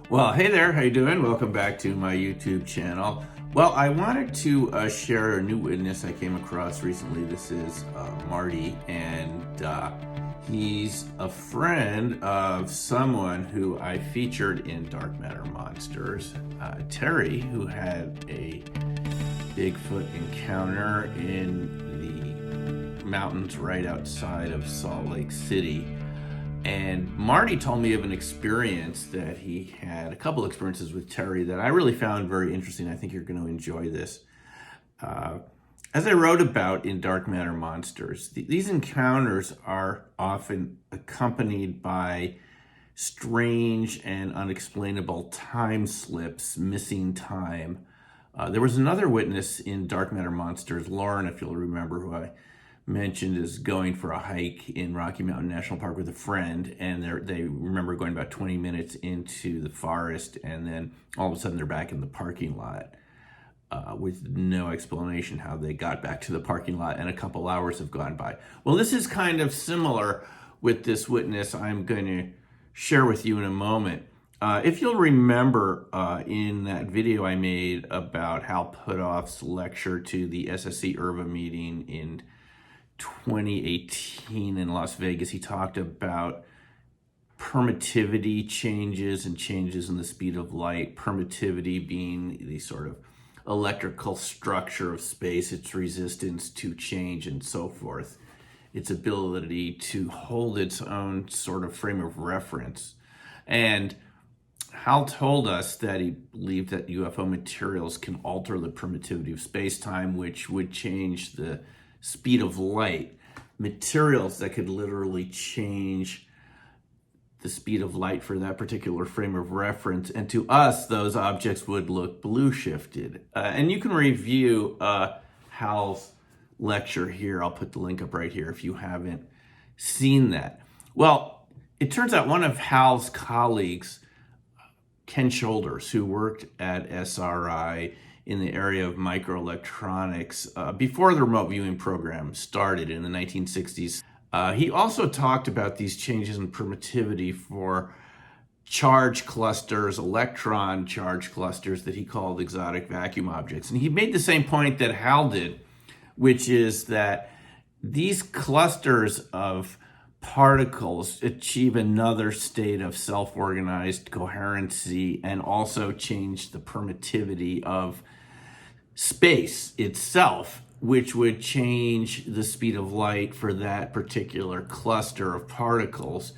Well, hey there, how you doing? Welcome back to my YouTube channel. Well, I wanted to share a new witness I came across recently. This is Marty, and he's a friend of someone who I featured in Dark Matter Monsters, Teri, who had a Bigfoot encounter in the mountains right outside of Salt Lake City. And Marty told me of an experience that he had, a couple experiences with Teri that I really found very interesting. I think you're going to enjoy this. As I wrote about in Dark Matter Monsters, these encounters are often accompanied by strange and unexplainable time slips, missing time. There was another witness in Dark Matter Monsters, Lauren, if you'll remember, who I mentioned is going for a hike in Rocky Mountain National Park with a friend, and they remember going about 20 minutes into the forest, and then all of a sudden they're back in the parking lot with no explanation how they got back to the parking lot, and a couple hours have gone by. Well, this is kind of similar with this witness I'm going to share with you in a moment. If you'll remember in that video I made about Hal Puthoff's lecture to the SSC IRVA meeting in 2018 in Las Vegas, he talked about permittivity changes and changes in the speed of light. Permittivity being the sort of electrical structure of space, its resistance to change and so forth, its ability to hold its own sort of frame of reference. And Hal told us that he believed that UFO materials can alter the permittivity of space-time, which would change the speed of light. Materials that could literally change the speed of light for that particular frame of reference. And to us, those objects would look blue shifted. And you can review Hal's lecture here. I'll put the link up right here if you haven't seen that. Well, it turns out one of Hal's colleagues, Ken Shoulders, who worked at SRI in the area of microelectronics before the remote viewing program started in the 1960s. He also talked about these changes in permittivity for charge clusters, electron charge clusters that he called exotic vacuum objects. And he made the same point that Hal did, which is that these clusters of particles achieve another state of self-organized coherency and also change the permittivity of space itself, which would change the speed of light for that particular cluster of particles.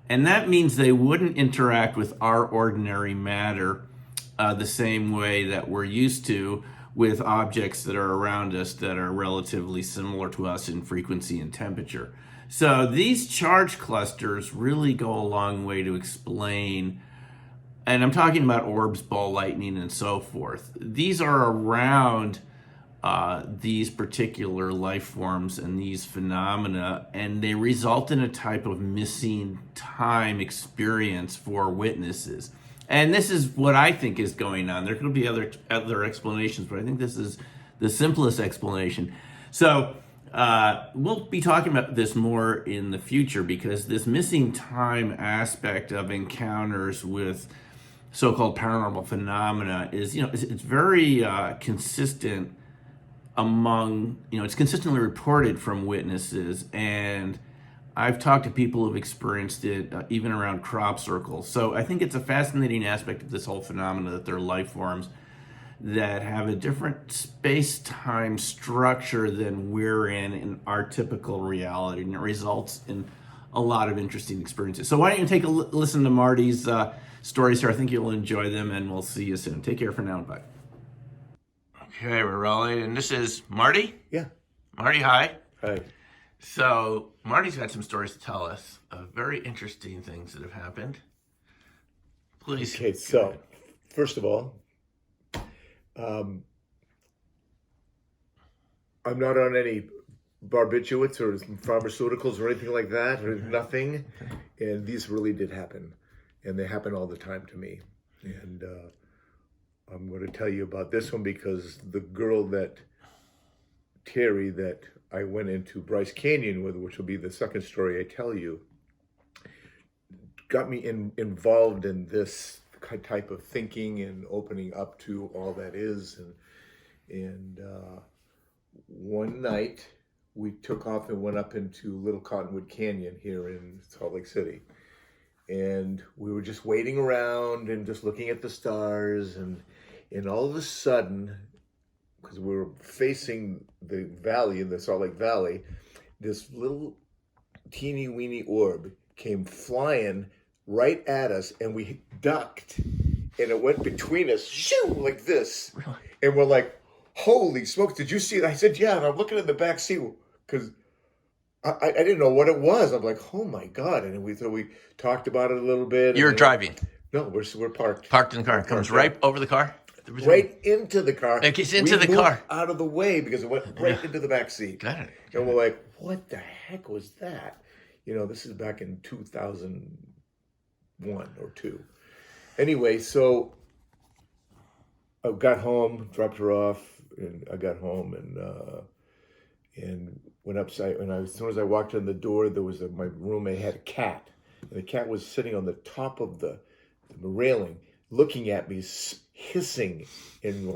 And that means they wouldn't interact with our ordinary matter the same way that we're used to with objects that are around us that are relatively similar to us in frequency and temperature. So these charge clusters really go a long way to explain, and I'm talking about orbs, ball lightning, and so forth. These are around these particular life forms and these phenomena, and they result in a type of missing time experience for witnesses. And this is what I think is going on. There could be other explanations, but I think this is the simplest explanation. So we'll be talking about this more in the future, because this missing time aspect of encounters with so-called paranormal phenomena is, it's very consistent among, it's consistently reported from witnesses, and I've talked to people who've experienced it even around crop circles. So I think it's a fascinating aspect of this whole phenomena that there are life forms that have a different space-time structure than we're in our typical reality, and it results in a lot of interesting experiences. So why don't you take a listen to Marty's stories here. I think you'll enjoy them, and we'll see you soon. Take care for now. Bye. Okay, we're rolling, and this is Marty? Yeah. Marty, hi. Hi. So Marty's got some stories to tell us of very interesting things that have happened. Please. Okay, so first of all, I'm not on any barbiturates or pharmaceuticals or anything like that, or nothing. Okay. And these really did happen, and they happen all the time to me. And I'm going to tell you about this one because the girl Teri, that I went into Bryce Canyon with, which will be the second story I tell you, got me involved in this type of thinking and opening up to all that is. And one night we took off and went up into Little Cottonwood Canyon here in Salt Lake City. And we were just waiting around and just looking at the stars. And all of a sudden, because we were facing the valley, in the Salt Lake Valley, this little teeny weeny orb came flying right at us, and we ducked, and it went between us, shoo, like this. Really? And we're like, holy smokes, did you see it? I said, yeah, and I'm looking in the back seat, because I didn't know what it was. I'm like, oh my God. And we talked about it a little bit. You're driving. No, we're parked. Parked in the car. It comes right over the car? Right into the car. It gets into the moved car. out of the way because it went right into the back seat. Got it. And we're like, what the heck was that? You know, this is back in 2001 or 2. Anyway, so I got home, dropped her off, and I got home and went upside. And as soon as I walked in the door, there was my roommate had a cat, and the cat was sitting on the top of the railing, looking at me, hissing and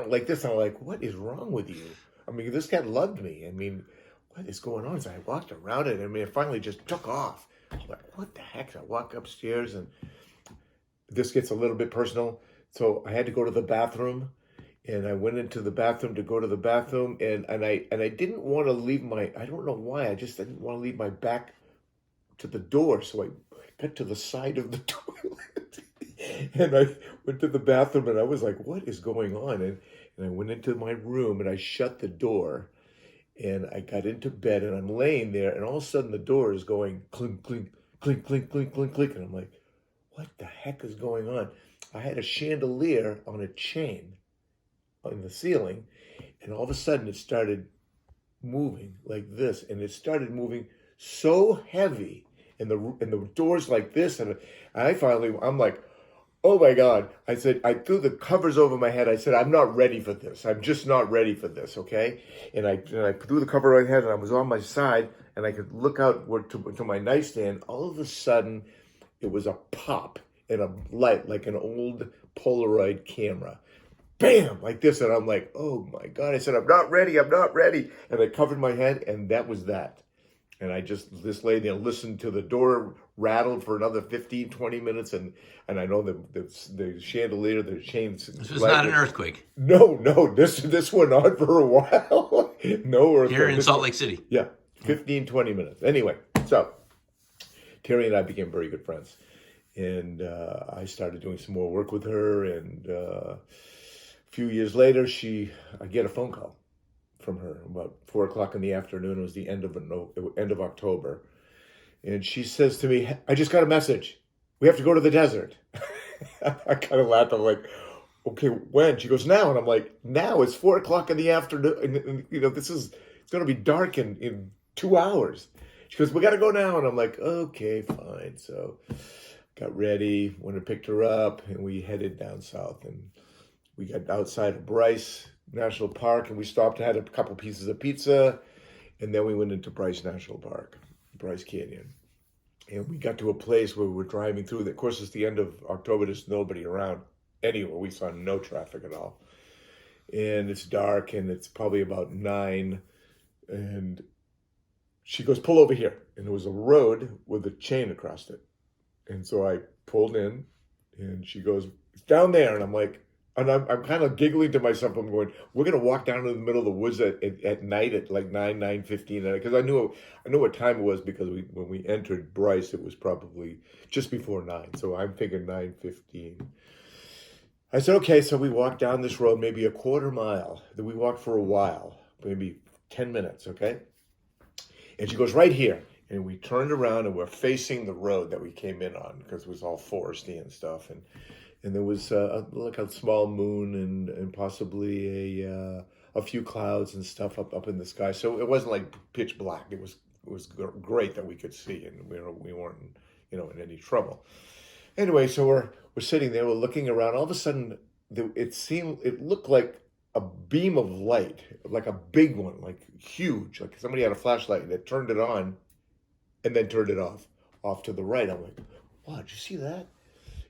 like this. I'm like, what is wrong with you? I mean, this cat loved me. I mean, what is going on? So I walked around it. I mean, it finally just took off. I'm like, what the heck? So I walk upstairs, and this gets a little bit personal. So I had to go to the bathroom, and I went into the bathroom to go to the bathroom, and I didn't want to leave I don't know why, I just didn't want to leave my back to the door. So I got to the side of the toilet, and I went to the bathroom, and I was like, what is going on? And I went into my room, and I shut the door, and I got into bed, and I'm laying there, and all of a sudden the door is going clink, clink, clink, clink, clink, clink, clink, and I'm like, what the heck is going on? I had a chandelier on a chain on the ceiling, and all of a sudden it started moving like this, and it started moving so heavy, and the doors like this, and I'm like, oh my God. I said, I threw the covers over my head. I said, I'm not ready for this. I'm just not ready for this, okay? And I threw the cover over my head, and I was on my side, and I could look out to my nightstand. All of a sudden, it was a pop and a light, like an old Polaroid camera. Bam! Like this, and I'm like, oh my God. I said, I'm not ready. And I covered my head, and that was that. And I just lay there and listened to the door rattle for another 15, 20 minutes. And I know the chandelier, the chains. This was not an earthquake. No, this went on for a while. No earthquake. Here in Salt Lake City. Yeah, 15, 20 minutes. Anyway, so Teri and I became very good friends. And I started doing some more work with her. And a few years later, I get a phone call from her about 4:00 in the afternoon. It was the end of October, and she says to me, I just got a message, we have to go to the desert. I kind of laughed. I'm like, okay, when? She goes, now. And I'm like, now? It's 4:00 in the afternoon, and you know, it's going to be dark in 2 hours. She goes, we got to go now. And I'm like, okay, fine. So got ready, went and picked her up, and we headed down south, and we got outside of Bryce National Park, and we stopped and had a couple pieces of pizza, and then we went into Bryce National Park, Bryce Canyon. And we got to a place where we were driving through. Of course, it's the end of October. There's nobody around anywhere. We saw no traffic at all. And it's dark, and it's probably about 9. And she goes, pull over here. And there was a road with a chain across it. And so I pulled in, and she goes, it's down there. And I'm like, and I'm kind of giggling to myself. I'm going, we're going to walk down in the middle of the woods at night at like 9:15. Because I knew what time it was, because when we entered Bryce, it was probably just before 9. So I'm thinking 9:15. I said, okay. So we walked down this road, maybe a quarter mile. Then we walked for a while, maybe 10 minutes, okay? And she goes, right here. And we turned around, and we're facing the road that we came in on, because it was all foresty and stuff. And there was like a small moon and possibly a few clouds and stuff up in the sky. So it wasn't like pitch black. It was great that we could see, and we weren't in any trouble. Anyway, so we're sitting there, we're looking around. All of a sudden, it looked like a beam of light, like a big one, like huge, like somebody had a flashlight and it turned it on, and then turned it off to the right. I'm like, wow, did you see that?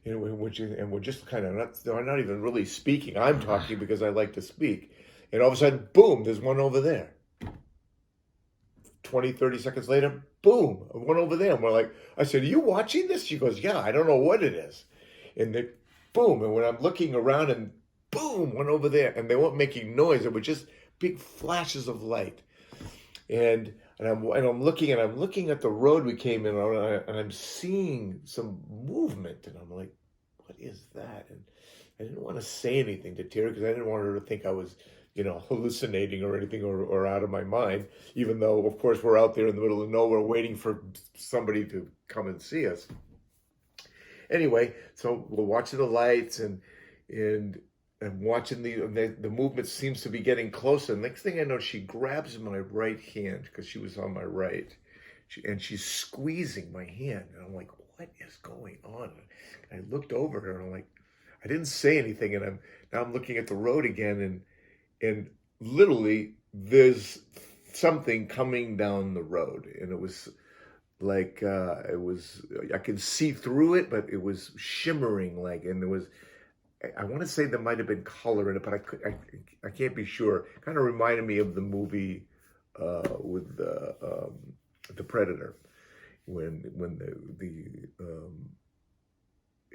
and we're just kind of not even really speaking. I'm talking because I like to speak. And all of a sudden, boom, there's one over there. 20, 30 seconds later, boom, one over there. And we're like, I said, are you watching this? She goes, yeah, I don't know what it is. And then, boom, and when I'm looking around and boom, one over there. And they weren't making noise. It was just big flashes of light. And I'm looking at the road we came in on, and I'm seeing some movement. And I'm like, what is that? And I didn't want to say anything to Teri because I didn't want her to think I was, hallucinating or anything or out of my mind, even though, of course, we're out there in the middle of nowhere waiting for somebody to come and see us. Anyway, so we're watching the lights and watching the movement seems to be getting closer. Next thing I know, she grabs my right hand because she was on my right, and she's squeezing my hand. And I'm like, what is going on? And I looked over her and I'm like, I didn't say anything. And I'm looking at the road again, and literally there's something coming down the road, and it was like I could see through it, but it was shimmering and there was. I want to say there might have been color in it, but I can't be sure. Kind of reminded me of the movie with the Predator, when the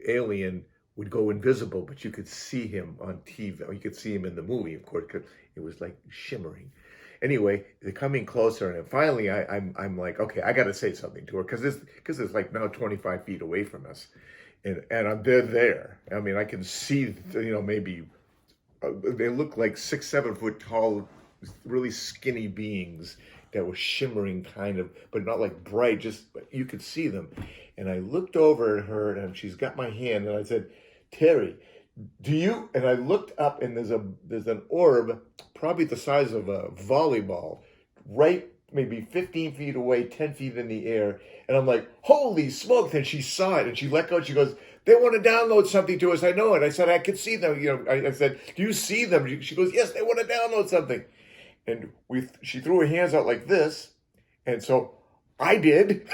alien would go invisible, but you could see him on TV, or you could see him in the movie, of course, because it was like shimmering. Anyway, they're coming closer, and finally, I'm like, okay, I got to say something to her because it's like now 25 feet away from us. And I'm there. I mean, I can see, maybe they look like 6-7 foot tall, really skinny beings that were shimmering kind of, but not like bright, just you could see them. And I looked over at her, and she's got my hand, and I said, Teri, do you? And I looked up, and there's an orb, probably the size of a volleyball, right maybe 15 feet away, 10 feet in the air. And I'm like, holy smoke. And she saw it and she let go. And she goes, they want to download something to us. I know it. I said, I could see them. I said, do you see them? She goes, yes, they want to download something. And she threw her hands out like this. And so I did.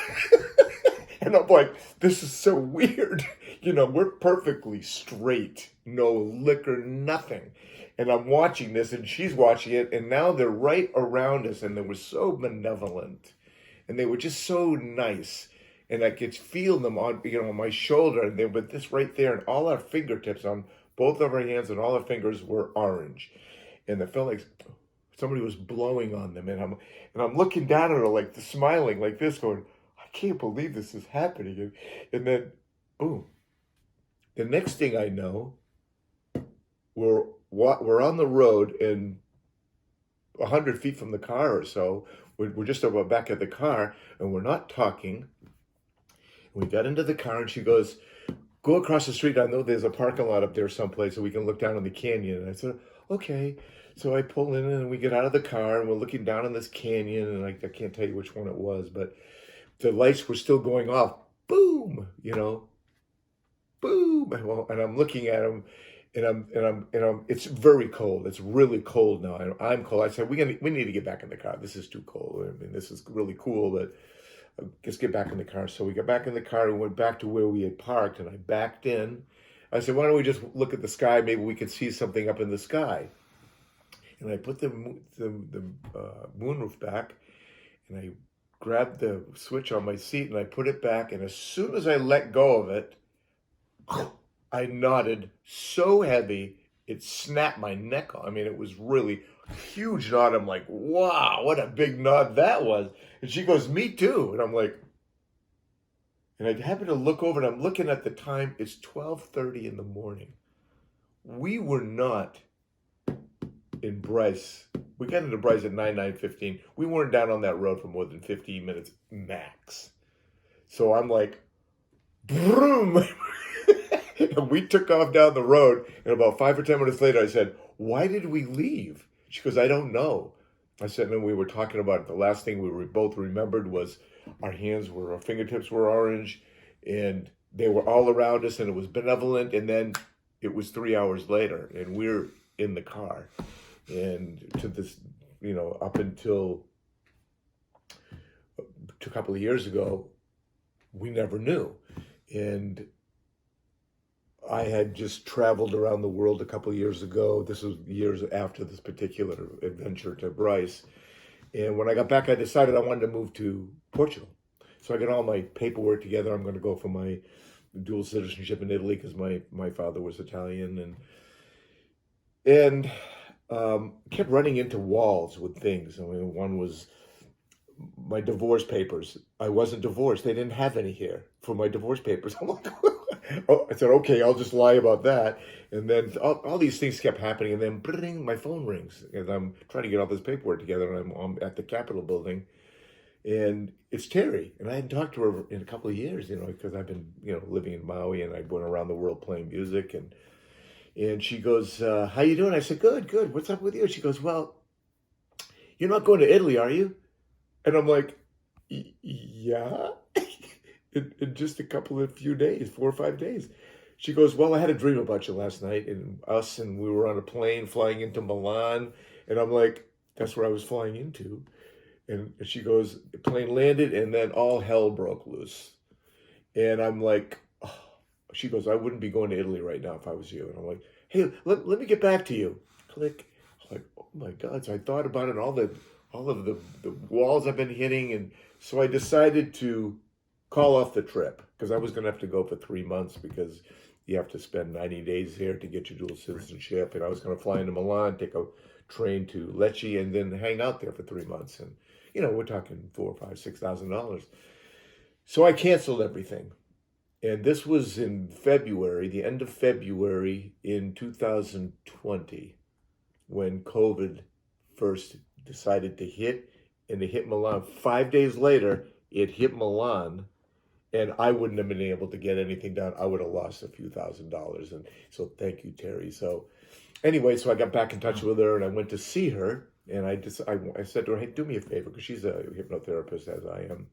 And I'm like, this is so weird. We're perfectly straight. No liquor, nothing. And I'm watching this, and she's watching it, and now they're right around us, and they were so benevolent, and they were just so nice, and I could feel them on my shoulder, and they were this right there, and all our fingertips on both of our hands and all our fingers were orange, and it felt like somebody was blowing on them, and I'm looking down at her like smiling like this, going, I can't believe this is happening, and then boom, the next thing I know, we're on the road, and 100 feet from the car or so, we're just about back at the car, and we're not talking. We got into the car, and she goes, go across the street. I know there's a parking lot up there someplace so we can look down on the canyon. And I said, okay. So I pull in, and we get out of the car, and we're looking down on this canyon, and I can't tell you which one it was, but the lights were still going off. Boom, boom. And I'm looking at them. And I'm. It's very cold. It's really cold now. I'm cold. I said, we need to get back in the car. This is too cold. I mean, this is really cool, but let's get back in the car. So we got back in the car and went back to where we had parked. And I backed in. I said, why don't we just look at the sky? Maybe we could see something up in the sky. And I put the moonroof back, and I grabbed the switch on my seat, and I put it back. And as soon as I let go of it, I nodded so heavy, it snapped my neck off. I mean, it was really huge nod. I'm like, wow, what a big nod that was. And she goes, me too. And I'm like, and I happened to look over, and I'm looking at the time. It's 12:30 in the morning. We were not in Bryce. We got into Bryce at 9:15. We weren't down on that road for more than 15 minutes max. So I'm like, broom. And we took off down the road, and about 5 or 10 minutes later, I said, why did we leave? She goes, I don't know. I said, and we were talking about it. The last thing we both remembered was our fingertips were orange, and they were all around us, and it was benevolent. And then it was 3 hours later, and we're in the car. And to this, up until a couple of years ago, we never knew. And I had just traveled around the world a couple of years ago. This was years after this particular adventure to Bryce. And when I got back, I decided I wanted to move to Portugal. So I got all my paperwork together. I'm going to go for my dual citizenship in Italy because my father was Italian, and kept running into walls with things. I mean, one was my divorce papers. I wasn't divorced. They didn't have any here for my divorce papers. I'm like, oh, I said, okay, I'll just lie about that. And then all these things kept happening. And then bring, my phone rings. And I'm trying to get all this paperwork together. And I'm at the Capitol building. And it's Teri. And I hadn't talked to her in a couple of years, because I've been, living in Maui. And I went around the world playing music. And she goes, how you doing? I said, good, good. What's up with you? She goes, well, you're not going to Italy, are you? And I'm like, yeah, in just a few days, 4 or 5 days. She goes, well, I had a dream about you last night and we were on a plane flying into Milan. And I'm like, that's where I was flying into. And she goes, the plane landed and then all hell broke loose. And I'm like, oh. She goes, I wouldn't be going to Italy right now if I was you. And I'm like, hey, let me get back to you. Click. I'm like, oh my God. So I thought about it, all of the walls I've been hitting. And so I decided to call off the trip because I was going to have to go for 3 months because you have to spend 90 days here to get your dual citizenship. And I was going to fly into Milan, take a train to Lecce, and then hang out there for 3 months. And, we're talking $4,000, $5,000, $6,000. So I canceled everything. And this was in February, the end of February in 2020, when COVID first decided to hit, and it hit Milan. 5 days later, it hit Milan, and I wouldn't have been able to get anything done. I would have lost a few $1,000s. And so thank you, Teri. So anyway, so I got back in touch with her, and I went to see her, and I said to her, hey, do me a favor, because she's a hypnotherapist, as I am.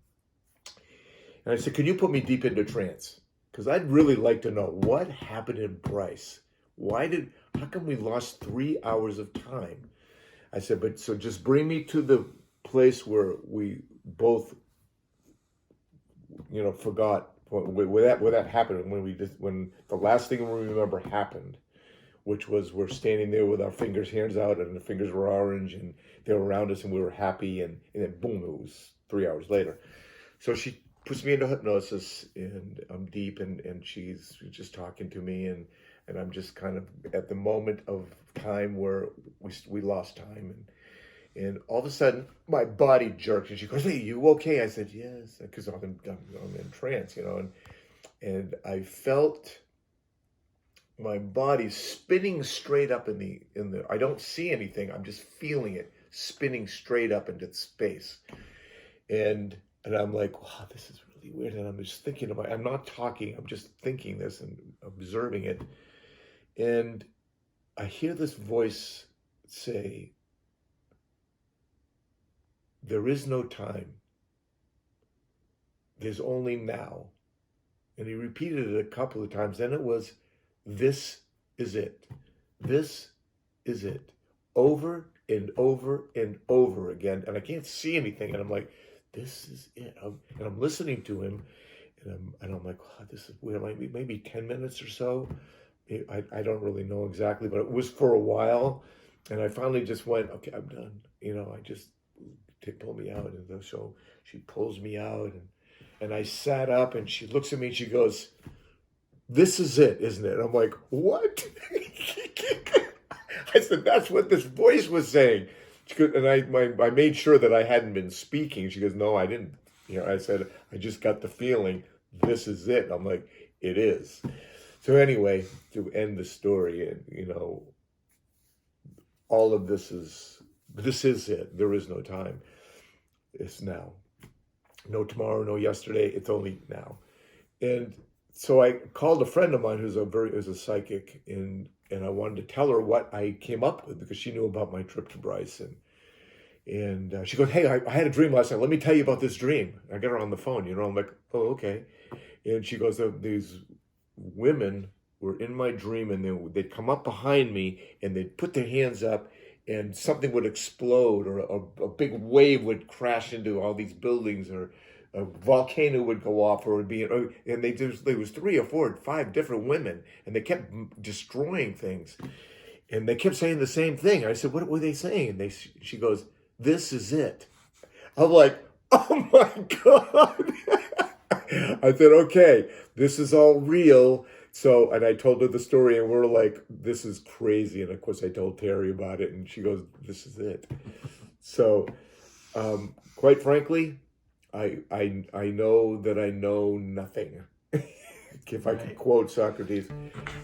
And I said, can you put me deep into trance? Because I'd really like to know what happened in Bryce. How come we lost 3 hours of time? I said, so just bring me to the place where we both, forgot where that happened. When the last thing we remember happened, which was we're standing there with our hands out, and the fingers were orange, and they were around us, and we were happy, and then boom, it was 3 hours later. So she puts me into hypnosis, and I'm deep, and she's just talking to me, and I'm just kind of at the moment of time where we lost time, and all of a sudden my body jerked, and she goes, hey, you okay? I said, yes, because I'm in trance, and I felt my body spinning straight up in the I don't see anything, I'm just feeling it spinning straight up into space, and I'm like, wow, this is really weird. And I'm just thinking I'm not talking, I'm just thinking this and observing it. And I hear this voice say, there is no time. There's only now. And he repeated it a couple of times. Then it was, this is it. This is it. Over and over and over again. And I can't see anything. And I'm like, this is it. And I'm listening to him, and I'm like, wow, this is weird. Maybe 10 minutes or so. I don't really know exactly, but it was for a while. And I finally just went, okay, I'm done. I just pull me out. And so she pulls me out, and I sat up, and she looks at me and she goes, this is it, isn't it? And I'm like, what? I said, that's what this voice was saying. And I made sure that I hadn't been speaking. She goes, no, I didn't. I said, I just got the feeling, this is it. I'm like, it is. So anyway, to end the story, all of this is it. There is no time. It's now. No tomorrow, no yesterday. It's only now. And so I called a friend of mine who's a psychic, and I wanted to tell her what I came up with, because she knew about my trip to Bryce. And she goes, hey, I had a dream last night. Let me tell you about this dream. I get her on the phone, I'm like, oh, okay. And she goes, these women were in my dream, and they'd come up behind me, and they'd put their hands up, and something would explode, or a big wave would crash into all these buildings, or a volcano would go off, or it would be, and there was 3 or 4 or 5 different women, and they kept destroying things, and they kept saying the same thing. I said, "What were they saying?" And she goes, "This is it." I'm like, "Oh my God!" I said, "Okay, this is all real." So, and I told her the story, and we're like, "This is crazy." And of course, I told Teri about it, and she goes, "This is it." So, quite frankly, I know that I know nothing. If I could quote Socrates,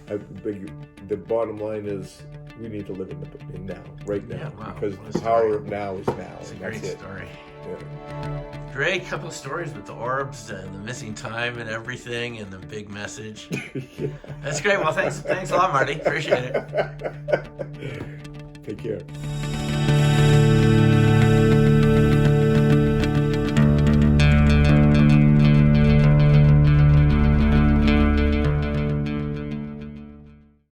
the bottom line is we need to live in now, right now, Yeah, wow, because what a the power story. of now is now. It's a and great that's it. story. Yeah. Great couple of stories with the orbs and the missing time and everything and the big message. Yeah. That's great. Well, thanks a lot, Marty. Appreciate it. Take care.